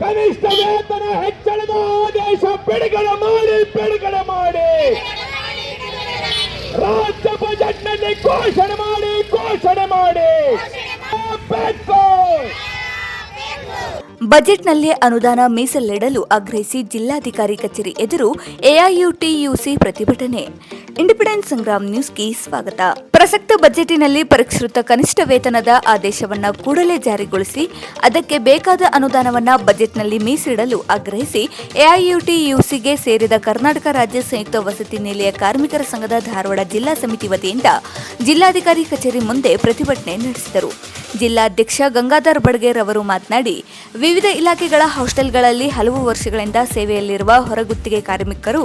ಕನಿಷ್ಠ ವೇತನ ಹೆಚ್ಚಳದ ಆದೇಶ ಬಿಡುಗಡೆ ಮಾಡಿ ರಾಜ್ಯ ಬಜೆಟ್ನಲ್ಲಿ ಘೋಷಣೆ ಮಾಡಿ ಬೇಕು. ಬಜೆಟ್ನಲ್ಲಿ ಅನುದಾನ ಮೀಸಲಿಡಲು ಆಗ್ರಹಿಸಿ ಜಿಲ್ಲಾಧಿಕಾರಿ ಕಚೇರಿ ಎದುರು ಎಐಯುಟಿಯುಸಿ ಪ್ರತಿಭಟನೆ. ಇಂಡಿಪೆಂಡೆಂಟ್ ಸಂಗ್ರಾಮ್ ನ್ಯೂಸ್ಗೆ ಸ್ವಾಗತ. ಪ್ರಸಕ್ತ ಬಜೆಟಿನಲ್ಲಿ ಪರಿಷ್ಕೃತ ಕನಿಷ್ಠ ವೇತನದ ಆದೇಶವನ್ನು ಕೂಡಲೇ ಜಾರಿಗೊಳಿಸಿ ಅದಕ್ಕೆ ಬೇಕಾದ ಅನುದಾನವನ್ನು ಬಜೆಟ್ನಲ್ಲಿ ಮೀಸಲಿಡಲು ಆಗ್ರಹಿಸಿ ಎಐಯುಟಿಯುಸಿಗೆ ಸೇರಿದ ಕರ್ನಾಟಕ ರಾಜ್ಯ ಸಂಯುಕ್ತ ವಸತಿ ನಿಲಯ ಕಾರ್ಮಿಕರ ಸಂಘದ ಧಾರವಾಡ ಜಿಲ್ಲಾ ಸಮಿತಿ ವತಿಯಿಂದ ಜಿಲ್ಲಾಧಿಕಾರಿ ಕಚೇರಿ ಮುಂದೆ ಪ್ರತಿಭಟನೆ ನಡೆಸಿದರು. ಜಿಲ್ಲಾಧ್ಯಕ್ಷ ಗಂಗಾಧರ್ ಬಡ್ಗೇರ್ ಅವರು ಮಾತನಾಡಿ, ವಿವಿಧ ಇಲಾಖೆಗಳ ಹಾಸ್ಟೆಲ್ಗಳಲ್ಲಿ ಹಲವು ವರ್ಷಗಳಿಂದ ಸೇವೆಯಲ್ಲಿರುವ ಹೊರಗುತ್ತಿಗೆ ಕಾರ್ಮಿಕರು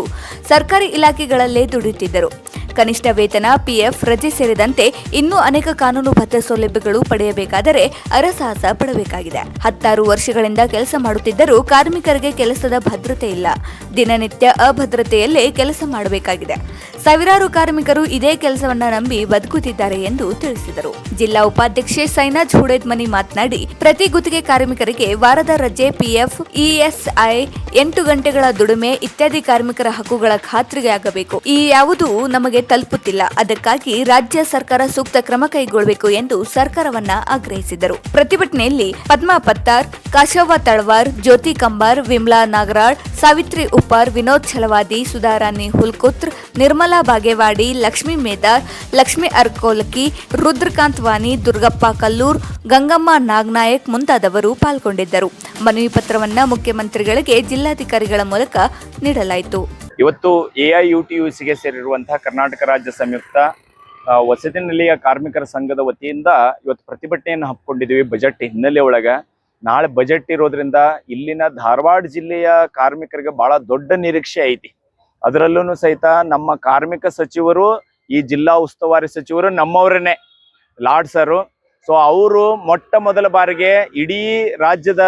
ಸರ್ಕಾರಿ ಇಲಾಖೆಗಳಲ್ಲೇ ದುಡಿಯುತ್ತಿದ್ದರು. ಕನಿಷ್ಠ ವೇತನ, ಪಿಎಫ್, ರಜೆ ಸೇರಿದಂತೆ ಇನ್ನೂ ಅನೇಕ ಕಾನೂನುಬದ್ಧ ಸೌಲಭ್ಯಗಳು ಪಡೆಯಬೇಕಾದರೆ ಅರಸಾಹಸ ಪಡಬೇಕಾಗಿದೆ. 16 ವರ್ಷಗಳಿಂದ ಕೆಲಸ ಮಾಡುತ್ತಿದ್ದರೂ ಕಾರ್ಮಿಕರಿಗೆ ಕೆಲಸದ ಭದ್ರತೆ ಇಲ್ಲ. ದಿನನಿತ್ಯ ಅಭದ್ರತೆಯಲ್ಲೇ ಕೆಲಸ ಮಾಡಬೇಕಾಗಿದೆ. ಸಾವಿರಾರು ಕಾರ್ಮಿಕರು ಇದೇ ಕೆಲಸವನ್ನ ನಂಬಿ ಬದುಕುತ್ತಿದ್ದಾರೆ ಎಂದು ತಿಳಿಸಿದರು. ಜಿಲ್ಲಾ ಉಪಾಧ್ಯಕ್ಷೆ ಸೈನಾಜ್ ಹುಡೇದ್ಮನಿ ಮಾತನಾಡಿ, ಪ್ರತಿ ಗುತ್ತಿಗೆ ಕಾರ್ಮಿಕರಿಗೆ ವಾರದ ರಜೆ, ಪಿಎಫ್, ಇಎಸ್ಐ, 8 ಗಂಟೆಗಳ ದುಡಿಮೆ ಇತ್ಯಾದಿ ಕಾರ್ಮಿಕರ ಹಕ್ಕುಗಳ ಖಾತ್ರಿಗೆ ಆಗಬೇಕು. ಈ ಯಾವುದೂ ನಮಗೆ ತಲುಪುತ್ತಿಲ್ಲ. ಅದಕ್ಕಾಗಿ ರಾಜ್ಯ ಸರ್ಕಾರ ಸೂಕ್ತ ಕ್ರಮ ಕೈಗೊಳ್ಳಬೇಕು ಎಂದು ಸರ್ಕಾರವನ್ನ ಆಗ್ರಹಿಸಿದರು. ಪ್ರತಿಭಟನೆಯಲ್ಲಿ ಪದ್ಮಾ ಪತ್ತಾರ್, ಕಾಶವ್ವ ತಳವಾರ್, ಜ್ಯೋತಿ ಕಂಬಾರ್, ವಿಮಲಾ ನಾಗರಾಳ್, ಸಾವಿತ್ರಿ ಉಪ್ಪಾರ್, ವಿನೋದ್ ಛಲವಾದಿ, ಸುಧಾರಾಣಿ ಹುಲ್ಕುತ್ರ, ನಿರ್ಮಲಾ ಬಾಗೇವಾಡಿ, ಲಕ್ಷ್ಮೀ ಮೇದಾರ್, ಲಕ್ಷ್ಮೀ ಅರ್ಕೋಲಕಿ, ರುದ್ರಕಾಂತ್ ವಾನಿ, ದುರ್ಗಪ್ಪ ಕಲ್ಲೂರ್, ಗಂಗಮ್ಮ ನಾಗನಾಯಕ್ ಮುಂತಾದವರು ಪಾಲ್ಗೊಂಡಿದ್ದರು. ಮನವಿ ಪತ್ರವನ್ನ ಮುಖ್ಯಮಂತ್ರಿಗಳಿಗೆ ಜಿಲ್ಲಾಧಿಕಾರಿಗಳ ಮೂಲಕ ನೀಡಲಾಯಿತು. ಇವತ್ತು ಎಐಯುಟಿಯುಸಿಗೆ ಸೇರಿರುವಂತಹ ಕರ್ನಾಟಕ ರಾಜ್ಯ ಸಂಯುಕ್ತ ವಸತಿ ನಿಲಯ ಕಾರ್ಮಿಕರ ಸಂಘದ ವತಿಯಿಂದ ಇವತ್ತು ಪ್ರತಿಭಟನೆಯನ್ನು ಹಮ್ಮಿಕೊಂಡಿದ್ದೀವಿ. ಬಜೆಟ್ ಹಿನ್ನೆಲೆ ಒಳಗ ನಾಳೆ ಬಜೆಟ್ ಇರೋದ್ರಿಂದ ಇಲ್ಲಿನ ಧಾರವಾಡ ಜಿಲ್ಲೆಯ ಕಾರ್ಮಿಕರಿಗೆ ಬಹಳ ದೊಡ್ಡ ನಿರೀಕ್ಷೆ ಐತಿ. ಅದರಲ್ಲೂ ಸಹಿತ ನಮ್ಮ ಕಾರ್ಮಿಕ ಸಚಿವರು, ಈ ಜಿಲ್ಲಾ ಉಸ್ತುವಾರಿ ಸಚಿವರು ನಮ್ಮವರನ್ನೇ ಲಾಡ್ ಸರು. ಸೊ ಅವರು ಮೊಟ್ಟ ಮೊದಲ ಬಾರಿಗೆ ಇಡೀ ರಾಜ್ಯದ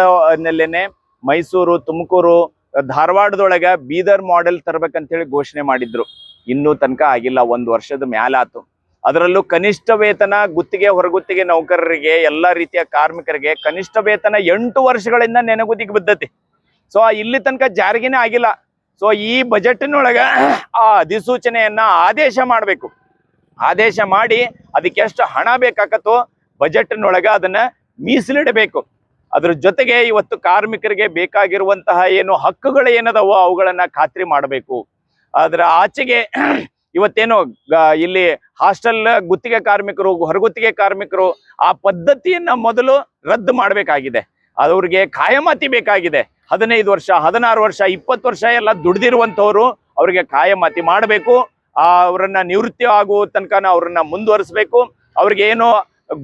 ನೆಲೆನೆ ಮೈಸೂರು, ತುಮಕೂರು, ಧಾರವಾಡದೊಳಗ ಬೀದರ್ ಮಾಡೆಲ್ ತರಬೇಕಂತ ಹೇಳಿ ಘೋಷಣೆ ಮಾಡಿದ್ರು. ಇನ್ನೂ ತನಕ ಆಗಿಲ್ಲ, 1 ವರ್ಷದ ಮ್ಯಾಲಾತು. ಅದರಲ್ಲೂ ಕನಿಷ್ಠ ವೇತನ ಗುತ್ತಿಗೆ, ಹೊರಗುತ್ತಿಗೆ ನೌಕರರಿಗೆ, ಎಲ್ಲ ರೀತಿಯ ಕಾರ್ಮಿಕರಿಗೆ ಕನಿಷ್ಠ ವೇತನ 8 ವರ್ಷಗಳಿಂದ ನೆನಗುದಿಗೆ ಬಿದ್ದತಿ. ಸೊ ಇಲ್ಲಿ ತನಕ ಜಾರಿಗೆನೇ ಆಗಿಲ್ಲ. ಸೊ ಈ ಬಜೆಟ್ನೊಳಗ ಆ ಅಧಿಸೂಚನೆಯನ್ನ ಆದೇಶ ಮಾಡಬೇಕು. ಆದೇಶ ಮಾಡಿ ಅದಕ್ಕೆ ಎಷ್ಟು ಹಣ ಬೇಕಾಗತ್ತೋ ಬಜೆಟ್ನೊಳಗ ಅದನ್ನ ಮೀಸಲಿಡಬೇಕು. ಅದ್ರ ಜೊತೆಗೆ ಇವತ್ತು ಕಾರ್ಮಿಕರಿಗೆ ಬೇಕಾಗಿರುವಂತಹ ಏನು ಹಕ್ಕುಗಳು ಏನದವೋ ಅವುಗಳನ್ನ ಖಾತ್ರಿ ಮಾಡಬೇಕು. ಅದರ ಆಚೆಗೆ ಇವತ್ತೇನು ಇಲ್ಲಿ ಹಾಸ್ಟೆಲ್ ಗುತ್ತಿಗೆ ಕಾರ್ಮಿಕರು, ಹೊರಗುತ್ತಿಗೆ ಕಾರ್ಮಿಕರು, ಆ ಪದ್ಧತಿಯನ್ನ ಮೊದಲು ರದ್ದು ಮಾಡಬೇಕಾಗಿದೆ. ಅವ್ರಿಗೆ ಕಾಯಮಾತಿ ಬೇಕಾಗಿದೆ. 15 ವರ್ಷ, 16 ವರ್ಷ, 20 ವರ್ಷ ಎಲ್ಲ ದುಡ್ದಿರುವಂತವ್ರು ಅವ್ರಿಗೆ ಕಾಯಮಾತಿ ಮಾಡಬೇಕು. ಅವರನ್ನ ನಿವೃತ್ತಿ ಆಗುವ ತನಕ ಅವ್ರನ್ನ ಮುಂದುವರಿಸಬೇಕು. ಅವ್ರಿಗೆ ಏನು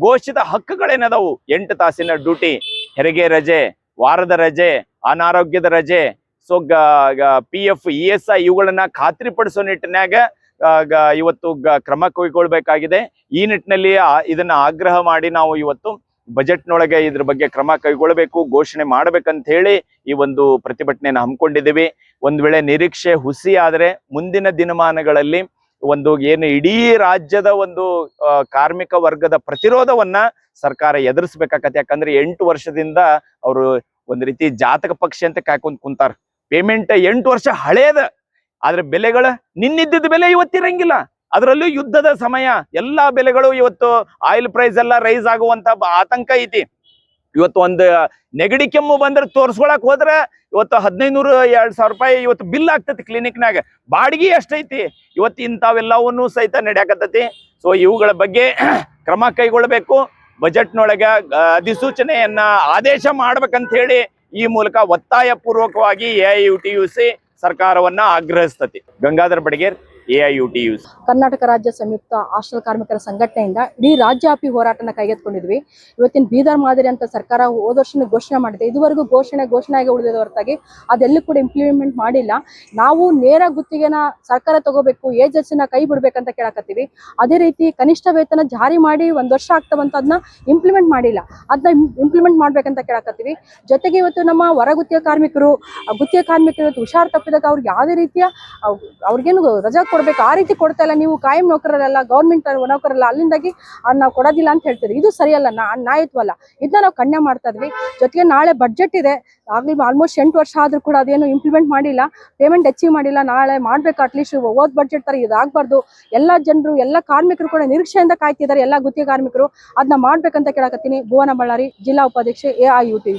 ಘೋಷಿತ ಹಕ್ಕುಗಳೇನದವು, 8 ತಾಸಿನ ಡ್ಯೂಟಿ, ಹೆರಿಗೆ ರಜೆ, ವಾರದ ರಜೆ, ಅನಾರೋಗ್ಯದ ರಜೆ, ಸೊ PF, ESI ಇವುಗಳನ್ನ ಖಾತ್ರಿಪಡಿಸೋ ನಿಟ್ಟಿನಾಗ ಇವತ್ತು ಕ್ರಮ ಕೈಗೊಳ್ಬೇಕಾಗಿದೆ. ಈ ನಿಟ್ಟಿನಲ್ಲಿ ಇದನ್ನ ಆಗ್ರಹ ಮಾಡಿ ನಾವು ಇವತ್ತು ಬಜೆಟ್ನೊಳಗೆ ಇದ್ರ ಬಗ್ಗೆ ಕ್ರಮ ಕೈಗೊಳ್ಳಬೇಕು, ಘೋಷಣೆ ಮಾಡ್ಬೇಕಂತ ಹೇಳಿ ಈ ಒಂದು ಪ್ರತಿಭಟನೆಯನ್ನು ಹಮ್ಮಿಕೊಂಡಿದ್ದೀವಿ. ಒಂದ್ ವೇಳೆ ನಿರೀಕ್ಷೆ ಹುಸಿ ಆದ್ರೆ ಮುಂದಿನ ದಿನಮಾನಗಳಲ್ಲಿ ಒಂದು ಏನು ಇಡೀ ರಾಜ್ಯದ ಒಂದು ಕಾರ್ಮಿಕ ವರ್ಗದ ಪ್ರತಿರೋಧವನ್ನ ಸರ್ಕಾರ ಎದುರಿಸ್ಬೇಕಾಗತ್ತೆ. ಯಾಕಂದ್ರೆ 8 ವರ್ಷದಿಂದ ಅವರು ಒಂದ್ ರೀತಿ ಜಾತಕ ಪಕ್ಷಿ ಅಂತ ಕಾಯ್ಕೊಂಡ್ ಕುಂತಾರ. ಪೇಮೆಂಟ್ 8 ವರ್ಷ ಹಳೇದ, ಆದ್ರೆ ಬೆಲೆಗಳು ನಿನ್ನಿದ್ದ ಬೆಲೆ ಇವತ್ತಿರಂಗಿಲ್ಲ. ಅದರಲ್ಲೂ ಯುದ್ಧದ ಸಮಯ, ಎಲ್ಲಾ ಬೆಲೆಗಳು ಇವತ್ತು ಆಯಿಲ್ ಪ್ರೈಸ್ ಎಲ್ಲ ರೈಸ್ ಆಗುವಂತ ಆತಂಕ ಐತಿ. ಇವತ್ತು ಒಂದು ನೆಗಡಿ ಕೆಮ್ಮು ಬಂದ್ರೆ ತೋರ್ಸ್ಕೊಳಕ್ ಹೋದ್ರೆ ಇವತ್ತು 1500-2000 ರೂಪಾಯಿ ಇವತ್ತು ಬಿಲ್ ಆಗ್ತತಿ ಕ್ಲಿನಿಕ್ನಾಗ. ಬಾಡಿಗೆ ಎಷ್ಟೈತಿ ಇವತ್ತು, ಇಂಥವೆಲ್ಲವನ್ನೂ ಸಹಿತ ನಡೆಯಕತ್ತತಿ. ಸೊ ಇವುಗಳ ಬಗ್ಗೆ ಕ್ರಮ ಕೈಗೊಳ್ಳಬೇಕು. ಬಜೆಟ್ನೊಳಗ ಅಧಿಸೂಚನೆಯನ್ನ ಆದೇಶ ಮಾಡ್ಬೇಕಂತ ಹೇಳಿ ಈ ಮೂಲಕ ಒತ್ತಾಯ ಪೂರ್ವಕವಾಗಿ ಎಐಯುಟಿಯುಸಿ ಸರ್ಕಾರವನ್ನ ಆಗ್ರಹಿಸ್ತತಿ. ಗಂಗಾಧರ್ ಬಡ್ಗೇರ್, ಎಐಯುಟಿಯುಸಿ. ಕರ್ನಾಟಕ ರಾಜ್ಯ ಸಂಯುಕ್ತ ಹಾಸ್ಟೆಲ್ ಕಾರ್ಮಿಕರ ಸಂಘಟನೆಯಿಂದ ಇಡೀ ರಾಜ್ಯವ್ಯಾಪಿ ಹೋರಾಟನ ಕೈಗೆತ್ತಿಕೊಂಡಿದ್ವಿ. ಇವತ್ತಿನ ಬೀದರ್ ಮಾದರಿ ಅಂತ ಸರ್ಕಾರ ಹೋದ ವರ್ಷ ಘೋಷಣೆ ಮಾಡಿದೆ. ಇದುವರೆಗೂ ಘೋಷಣೆಯಾಗಿ ಉಳಿದ ಹೊರತಾಗಿ ಅದೆಲ್ಲೂ ಕೂಡ ಇಂಪ್ಲಿಮೆಂಟ್ ಮಾಡಿಲ್ಲ. ನಾವು ನೇರ ಗುತ್ತಿಗೆನ ಸರ್ಕಾರ ತಗೋಬೇಕು, ಏಜೆನ್ಸಿನ ಕೈ ಬಿಡ್ಬೇಕಂತ ಕೇಳಕತ್ತೀವಿ. ಅದೇ ರೀತಿ ಕನಿಷ್ಠ ವೇತನ ಜಾರಿ ಮಾಡಿ 1 ವರ್ಷ ಆಗ್ತಾವಂತ ಅದನ್ನ ಇಂಪ್ಲಿಮೆಂಟ್ ಮಾಡಿಲ್ಲ. ಅದನ್ನ ಇಂಪ್ಲಿಮೆಂಟ್ ಮಾಡ್ಬೇಕಂತ ಕೇಳಕತ್ತೀವಿ. ಜೊತೆಗೆ ಇವತ್ತು ನಮ್ಮ ಗುತ್ತಿಗೆ ಕಾರ್ಮಿಕರು ಹುಷಾರ್ ತಪ್ಪಿದಾಗ ಅವ್ರಿಗೆ ಯಾವುದೇ ರೀತಿಯ ಅವ್ರಿಗೇನು ರಜಾ ಕೊಡ್ಬೇಕು, ಆ ರೀತಿ ಕೊಡ್ತಾ ಇಲ್ಲ. ನೀವು ಕಾಯಂ ನೌಕರರಲ್ಲ, ಗೌರ್ಮೆಂಟ್ ನೌಕರಲ್ಲ, ಅಲ್ಲಿಂದಾಗಿ ನಾವು ಕೊಡೋದಿಲ್ಲ ಅಂತ ಹೇಳ್ತೀರಿ. ಇದು ಸರಿಯಲ್ಲ, ನ್ಯಾಯತ್ವಲ್ಲ. ಇದನ್ನ ನಾವು ಖಂಡನೆ ಮಾಡ್ತಾ ಇದ್ವಿ. ಜೊತೆಗೆ ನಾಳೆ ಬಡ್ಜೆಟ್ ಇದೆ, ಆಗ್ಲಿ ಆಲ್ಮೋಸ್ಟ್ 8 ವರ್ಷ ಆದ್ರೂ ಕೂಡ ಅದೇನು ಇಂಪ್ಲಿಮೆಂಟ್ ಮಾಡಿಲ್ಲ, ಪೇಮೆಂಟ್ ಅಚೀವ್ ಮಾಡಿಲ್ಲ. ನಾಳೆ ಮಾಡ್ಬೇಕು, ಅಟ್ಲೀಸ್ಟ್ ಓದ್ ಬಡ್ಜೆಟ್ ತರ ಇದಾಗಬಾರ್ದು. ಎಲ್ಲ ಜನರು, ಎಲ್ಲ ಕಾರ್ಮಿಕರು ಕೂಡ ನಿರೀಕ್ಷೆಯಿಂದ ಕಾಯ್ತಿದ್ದಾರೆ, ಎಲ್ಲ ಗುತ್ತಿಗೆ ಕಾರ್ಮಿಕರು. ಅದನ್ನ ಮಾಡ್ಬೇಕಂತ ಕೇಳಕತ್ತೀನಿ. ಭುವನ ಬಳ್ಳಾರಿ, ಜಿಲ್ಲಾ ಉಪಾಧ್ಯಕ್ಷೆ AIUTUC.